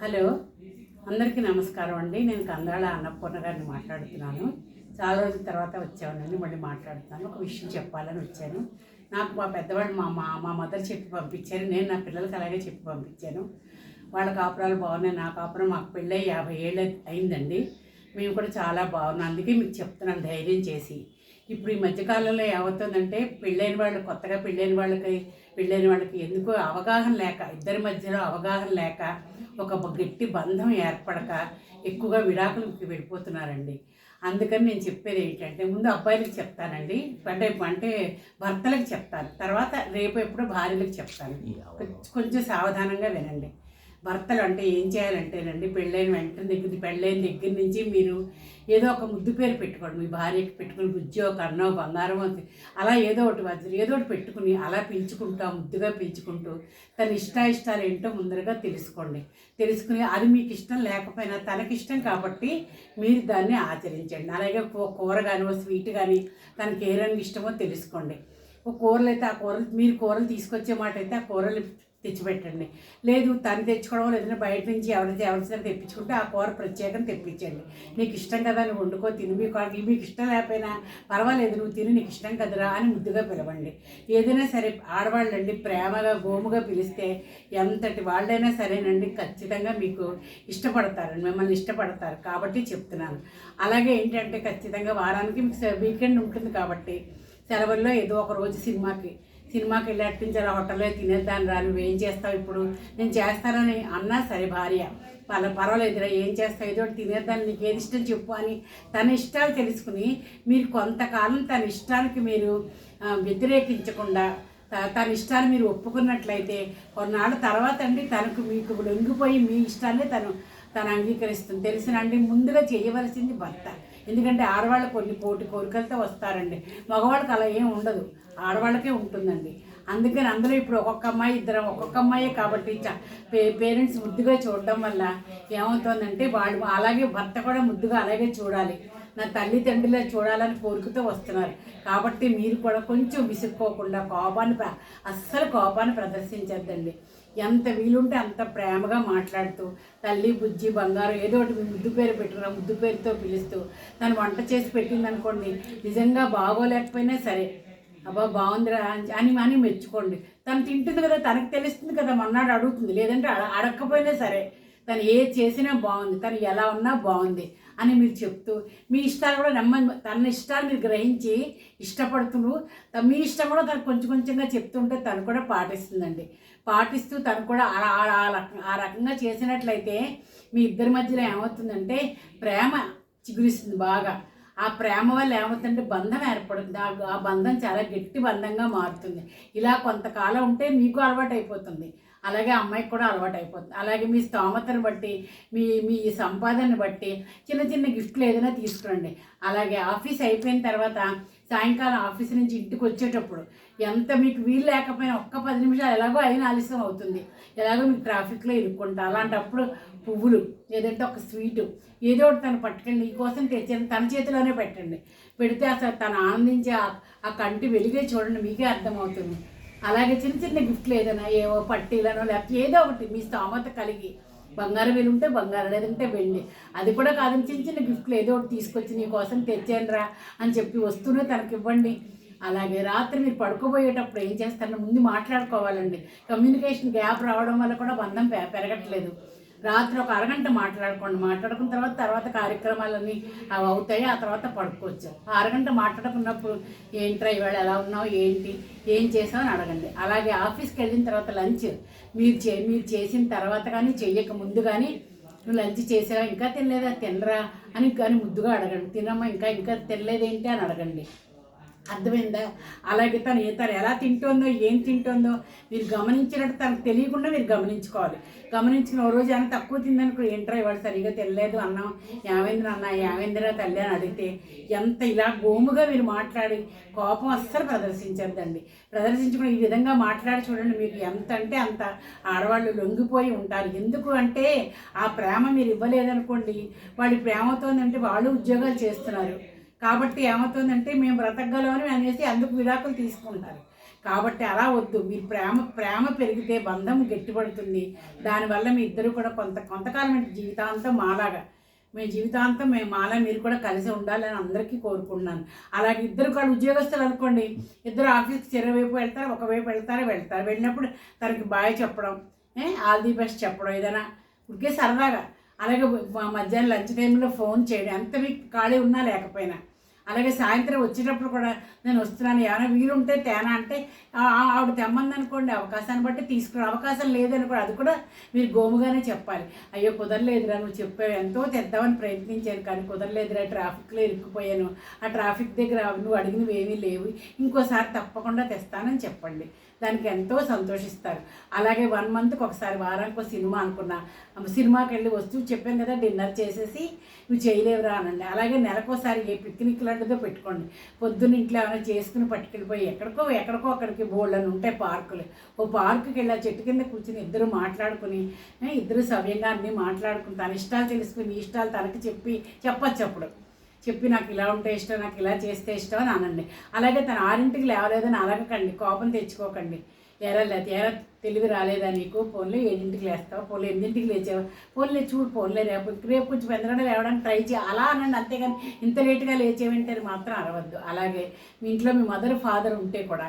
Hello, అందరికీ నమస్కారం అండి. నేను కందాళ అన్నపూర్ణ గారిని మాట్లాడుతున్నాను. చాలా రోజుల తర్వాత వచ్చానండి, మళ్ళీ మాట్లాడుతున్నాను. ఒక విషయం చెప్పాలని వచ్చాను. నాకు మా పెద్దవాళ్ళు మా మదర్ చెప్పి పంపించారు. నేను నా పిల్లలకి అలాగే చెప్పి పంపించాను. వాళ్ళ కాపురాలు బాగున్నాయి. నా కాపురం మాకు పెళ్ళై 50 ఏళ్ళు అయిందండి. మేము కూడా చాలా బాగున్నాం. అందుకే మీకు చెప్తున్నాను ధైర్యం చేసి. ఇప్పుడు ఈ మధ్యకాలంలో ఏమవుతుందంటే కొత్తగా పెళ్ళైన వాళ్ళకి ఎందుకో అవగాహన లేక, ఇద్దరి మధ్యలో అవగాహన లేక, ఒక గట్టి బంధం ఏర్పడక ఎక్కువగా విడాకులకి వెళ్ళిపోతున్నారండి. అందుకని నేను చెప్పేది ఏంటంటే, ముందు అబ్బాయిలకు చెప్తానండి, అంటే భర్తలకు చెప్తాను, తర్వాత రేపు ఎప్పుడో భార్యలకు చెప్తాను. కొంచెం సావధానంగా వినండి. భర్తలు అంటే ఏం చేయాలంటేనండి, పెళ్ళైన దగ్గర నుంచి మీరు ఏదో ఒక ముద్దు పేరు పెట్టుకోండి. మీ భార్యకి పెట్టుకుని బుజ్జో, కన్నో, బంగారమో, అలా ఏదో ఒకటి పెట్టుకుని అలా ముద్దుగా పిలుచుకుంటూ తన ఇష్టాలు ఏంటో ముందరగా తెలుసుకుని అది మీకు ఇష్టం లేకపోయినా తనకిష్టం కాబట్టి మీరు దాన్ని ఆచరించండి. అలాగే కూర కానీ స్వీట్ కానీ తనకి ఏ రంగు ఇష్టమో తెలుసుకోండి. కూరలు అయితే మీరు కూరలు తీసుకొచ్చే మాట అయితే ఆ కూరలు తెచ్చిపెట్టండి. లేదు తను తెచ్చుకోవడం, లేదంటే బయట నుంచి ఎవరి తెప్పించుకుంటే ఆ కూర ప్రత్యేకంగా తెప్పించండి. నీకు ఇష్టం కదా, నువ్వు వండుకో, తిని. మీకు ఇష్టం లేకపోయినా పర్వాలేదు, నువ్వు తిని, నీకు ఇష్టం కదరా అని ముద్దుగా పిలవండి. ఏదైనా సరే ఆడవాళ్ళండి ప్రేమగా గోముగా పిలిస్తే ఎంతటి వాళ్ళైనా సరేనండి ఖచ్చితంగా మీకు ఇష్టపడతారండి, మిమ్మల్ని ఇష్టపడతారు కాబట్టి చెప్తున్నాను. అలాగే ఏంటంటే ఖచ్చితంగా వారానికి మీకు వీకెండ్ ఉంటుంది కాబట్టి సెలవుల్లో ఏదో ఒక రోజు సినిమాకి వెళ్ళి అట్టించాలి, హోటల్లో తినేద్దాన్ని రా, నువ్వేం చేస్తావు ఇప్పుడు, నేను చేస్తానని అన్నా సరే భార్య పర్వాలేదురా, ఏం చేస్తావు, ఏదో తినేద్దాన్ని, నీకు ఏది ఇష్టం చెప్పు అని తన ఇష్టాలు తెలుసుకుని మీరు కొంతకాలం తన ఇష్టానికి మీరు వ్యతిరేకించకుండా తన ఇష్టాన్ని మీరు ఒప్పుకున్నట్లయితే కొన్నాళ్ళ తర్వాత అండి మీకు లొంగిపోయి మీ ఇష్టాన్ని తను అంగీకరిస్తుంది. తెలిసినండి ముందుగా చేయవలసింది భర్త. ఎందుకంటే ఆడవాళ్ళు కొన్ని కోరికలతో వస్తారండి, మగవాళ్ళకి అలా ఏం ఉండదు, ఆడవాళ్ళకే ఉంటుందండి. అందుకని అందులో ఇప్పుడు ఒక్కొక్క అమ్మాయే కాబట్టి పేరెంట్స్ ముద్దుగా చూడడం వల్ల ఏమవుతుందంటే వాళ్ళు అలాగే భర్త కూడా ముద్దుగా అలాగే చూడాలి, నా తల్లిదండ్రులే చూడాలని కోరికతో వస్తున్నారు. కాబట్టి మీరు కూడా కొంచెం విసుక్కోకుండా అస్సలు కోపాన్ని ప్రదర్శించద్దండి. ఎంత వీలుంటే అంత ప్రేమగా మాట్లాడుతూ తల్లి, బుజ్జి, బంగారం ఏదో ఒకటి ముద్దు పేరు పెట్టుకున్నా ముద్దు పేరుతో పిలుస్తూ తను వంట చేసి పెట్టిందనుకోండి, నిజంగా బాగోలేకపోయినా సరే అబ్బా బాగుందిరా అని మెచ్చుకోండి. తను తింటుంది కదా, తనకు తెలుస్తుంది కదా, మన్నాడు అడుగుతుంది. లేదంటే అడగకపోయినా సరే తను ఏది చేసినా బాగుంది, తను ఎలా ఉన్నా బాగుంది అని మీరు చెప్తూ మీ ఇష్టాలు కూడా తన ఇష్టాలు మీరు గ్రహించి ఇష్టపడుతూ మీ ఇష్టం కూడా తను కొంచెంగా చెప్తుంటే తను కూడా పాటిస్తూ తను కూడా ఆ రకంగా చేసినట్లయితే మీ ఇద్దరి మధ్యలో ఏమవుతుందంటే ప్రేమ చిగురిస్తుంది బాగా. ఆ ప్రేమ వల్ల ఏమవుతుందంటే బంధం ఏర్పడుతుంది. ఆ బంధం చాలా గట్టి బంధంగా మారుతుంది. ఇలా కొంతకాలం ఉంటే మీకు అలవాటు అయిపోతుంది, అలాగే అమ్మాయికి కూడా అలవాటు అయిపోతుంది. అలాగే మీ స్తోమతను బట్టి మీ సంపాదనను బట్టి చిన్న గిఫ్ట్లు ఏదైనా తీసుకురండి. అలాగే ఆఫీస్ అయిపోయిన తర్వాత సాయంకాలం ఆఫీస్ నుంచి ఇంటికి వచ్చేటప్పుడు ఎంత మీకు వీలు లేకపోయినా ఒక్క 10 నిమిషాలు ఎలాగో అయినా ఆలస్యం అవుతుంది, ఎలాగో మీకు ట్రాఫిక్లో ఇరుక్కుంటా, అలాంటప్పుడు పువ్వులు లేదంటే ఒక స్వీటు ఏదో ఒకటి తను పట్టుకెళ్ళి నీకోసం తెచ్చాను తన చేతిలోనే పెడితే అసలు తను ఆనందించే ఆ కంటి వెలిగే చూడండి, మీకే అర్థమవుతుంది. అలాగే చిన్న గిఫ్ట్లు ఏదైనా ఏవో పట్టీలనో లేకపోతే ఏదో ఒకటి మీ స్తోమత కలిగి, బంగారం వీలు ఉంటే బంగారం, లేదంటే వెండి, అది కూడా కాదని చిన్న గిఫ్ట్లు ఏదో ఒకటి తీసుకొచ్చి నీ కోసం తెచ్చానురా అని చెప్పి వస్తూనే తనకి ఇవ్వండి. అలాగే రాత్రి మీరు పడుకోబోయేటప్పుడు ఏం చేస్తారో ముందు మాట్లాడుకోవాలండి. కమ్యూనికేషన్ గ్యాప్ రావడం వల్ల కూడా బంధం పెరగట్లేదు. రాత్రి ఒక అరగంట మాట్లాడుకున్న తర్వాత కార్యక్రమాలన్నీ అవి అవుతాయి. ఆ తర్వాత పడుకోవచ్చు. ఆ అరగంట మాట్లాడుకున్నప్పుడు ఏంట్రా ఇవాళ ఎలా ఉన్నావు, ఏం చేసావు అని అడగండి. అలాగే ఆఫీస్కి వెళ్ళిన తర్వాత లంచ్ మీరు చేసిన తర్వాత కానీ చెయ్యక ముందు కానీ నువ్వు లంచ్ చేసావా, ఇంకా తినలేదా, తినరా అని కానీ ముద్దుగా అడగండి. తినమ్మా, ఇంకా తినలేదేంటి అని అడగండి. అర్థమైందా? అలాగే తను ఎలా తింటుందో ఏం తింటుందో మీరు గమనించినట్టు తనకు తెలియకుండా మీరు గమనించుకుని ఓ రోజు ఏమైనా తక్కువ తిందనుకో, ఏంట్రా ఇవాళ సరిగా తెలియలేదు అన్నాం, ఏమైందిరా తల్లి అని అడిగితే ఎంత ఇలా గోముగా మీరు మాట్లాడి కోపం అస్సలు ప్రదర్శించుకుని ఈ విధంగా మాట్లాడి చూడండి, మీకు ఎంత అంటే అంత ఆడవాళ్ళు లొంగిపోయి ఉంటారు. ఎందుకు అంటే ఆ ప్రేమ మీరు ఇవ్వలేదనుకోండి, వాడి ప్రేమతోందంటే వాళ్ళు ఉద్యోగాలు చేస్తున్నారు కాబట్టి ఏమవుతుందంటే మేము బ్రతకగలమని అనేసి అందుకు విడాకులు తీసుకుంటారు. కాబట్టి అలా వద్దు. మీరు ప్రేమ పెరిగితే బంధం గట్టిపడుతుంది. దానివల్ల మీ ఇద్దరు కూడా కొంతకాలం జీవితాంతం మాలాగా మీ జీవితాంతం మాలా మీరు కూడా కలిసి ఉండాలని అందరికీ కోరుకుంటున్నాను. అలాగే ఇద్దరు కూడా ఉద్యోగస్తులు అనుకోండి, ఇద్దరు ఆఫీస్కి చెరవైపు వెళ్తారు, ఒకవైపు వెళ్తారు. వెళ్ళినప్పుడు తనకి బాయ్ చెప్పడం, ఆల్ ది బెస్ట్ చెప్పడం, ఏదైనా ఉడికే సరదాగా. అలాగే మధ్యాహ్నం లంచ్ టైంలో ఫోన్ చేయడం, ఎంత మీకు ఖాళీ ఉన్నా లేకపోయినా. అలాగే సాయంత్రం వచ్చేటప్పుడు కూడా నేను వస్తున్నాను, ఏమైనా వీలుంటే తేనా అంటే ఆవిడ తెమ్మంది అనుకోండి, అవకాశాన్ని బట్టి తీసుకుని, అవకాశం లేదనుకోండి అది కూడా మీరు గోముగానే చెప్పాలి. అయ్యో కుదరలేదురా, నువ్వు చెప్పావు, ఎంతో తెద్దామని ప్రయత్నించాను కానీ కుదరలేదురా, ట్రాఫిక్లో ఇరుక్కుపోయాను, ఆ ట్రాఫిక్ దగ్గర నువ్వు అడిగినవి ఏమీ లేవు, ఇంకోసారి తప్పకుండా తెస్తానని చెప్పండి. దానికి ఎంతో సంతోషిస్తారు. అలాగే 1 మంత్కి ఒకసారి వారానికి ఒక సినిమా అనుకున్నా, సినిమాకి వెళ్ళి వస్తూ చెప్పాను కదా డిన్నర్ చేసేసి నువ్వు చేయలేవురా అనండి. అలాగే నెలకోసారి ఏ పిక్నిక్ లాంటిదో పెట్టుకోండి. పొద్దున్న ఇంట్లో ఏమైనా చేసుకుని పట్టుకెళ్ళిపోయి ఎక్కడికో అక్కడికి బోల్డని ఉంటాయి పార్కులు, ఓ పార్కుకి వెళ్ళి ఆ చెట్టు కింద కూర్చుని ఇద్దరు మాట్లాడుకుని, ఇద్దరు సవ్యంగా అన్నీ మాట్లాడుకుని తన ఇష్టాలు తెలుసుకుని నీ ఇష్టాలు తనకి చెప్పచ్చు. అప్పుడు చెప్పి నాకు ఇలా ఉంటే ఇష్టం, నాకు ఇలా చేస్తే ఇష్టం అని అనండి. అలాగే తన 6ంటికి లేవలేదని అలగకండి, కోపం తెచ్చుకోకండి. ఎరా తెలివి రాలేదా నీకు, ఫోన్లో 7ంటికి లేస్తావు, ఫోన్లో 8ంటికి లేచావు, ఫోన్లే చూడు, ఫోన్లే రేపు కొంచెం పెద్దగా లేవడానికి ట్రై చేయి అలా అనండి. అంతేగాని ఇంత లేటుగా లేచేవంటే మాత్రం అరవద్దు. అలాగే మీ ఇంట్లో మీ మదర్ ఫాదర్ ఉంటే కూడా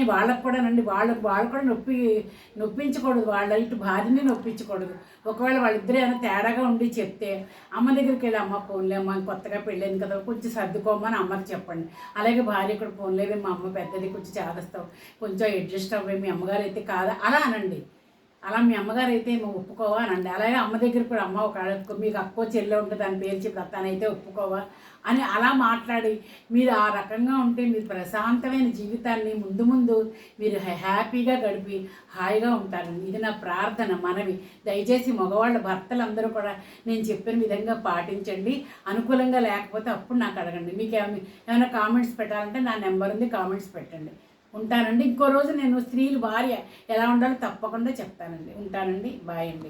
వాళ్ళకు కూడా నండి, వాళ్ళు కూడా నొప్పించకూడదు, వాళ్ళ ఇటు భార్యని నొప్పించకూడదు. ఒకవేళ వాళ్ళిద్దరూ ఏమైనా తేడాగా ఉండి చెప్తే అమ్మ దగ్గరికి వెళ్ళి అమ్మ ఫోన్లే, అమ్మ కొత్తగా పెళ్ళైంది కదా కొంచెం సర్దుకోమని అమ్మకి చెప్పండి. అలాగే భార్య కూడా ఫోన్లేవే, మా అమ్మ పెద్దది కొంచెం చేదస్తావు, కొంచెం అడ్జస్ట్ అవ్వే, మీ అమ్మగారు అయితే కాదా అలా అనండి. అలా మీ అమ్మగారు అయితే ఒప్పుకోవా అనండి. అలాగే అమ్మ దగ్గర కూడా అమ్మ ఒక మీకు అక్కో చెల్లె ఉంటుంది దాని పేరు చెప్పి తనైతే ఒప్పుకోవా అని అలా మాట్లాడి మీరు ఆ రకంగా ఉంటే మీరు ప్రశాంతమైన జీవితాన్ని ముందు మీరు హ్యాపీగా గడిపి హాయిగా ఉంటారండి. ఇది నా ప్రార్థన, మనవి. దయచేసి మగవాళ్ళ భర్తలందరూ కూడా నేను చెప్పిన విధంగా పాటించండి. అనుకూలంగా లేకపోతే అప్పుడు నాకు అడగండి. మీకు ఏమైనా కామెంట్స్ పెట్టాలంటే నా నెంబర్ ఉంది, కామెంట్స్ పెట్టండి. ఉంటానండి. ఇంకో రోజు నేను స్త్రీలు భార్య ఎలా ఉండాలో తప్పకుండా చెప్తానండి. ఉంటానండి. బాయ్ అండి.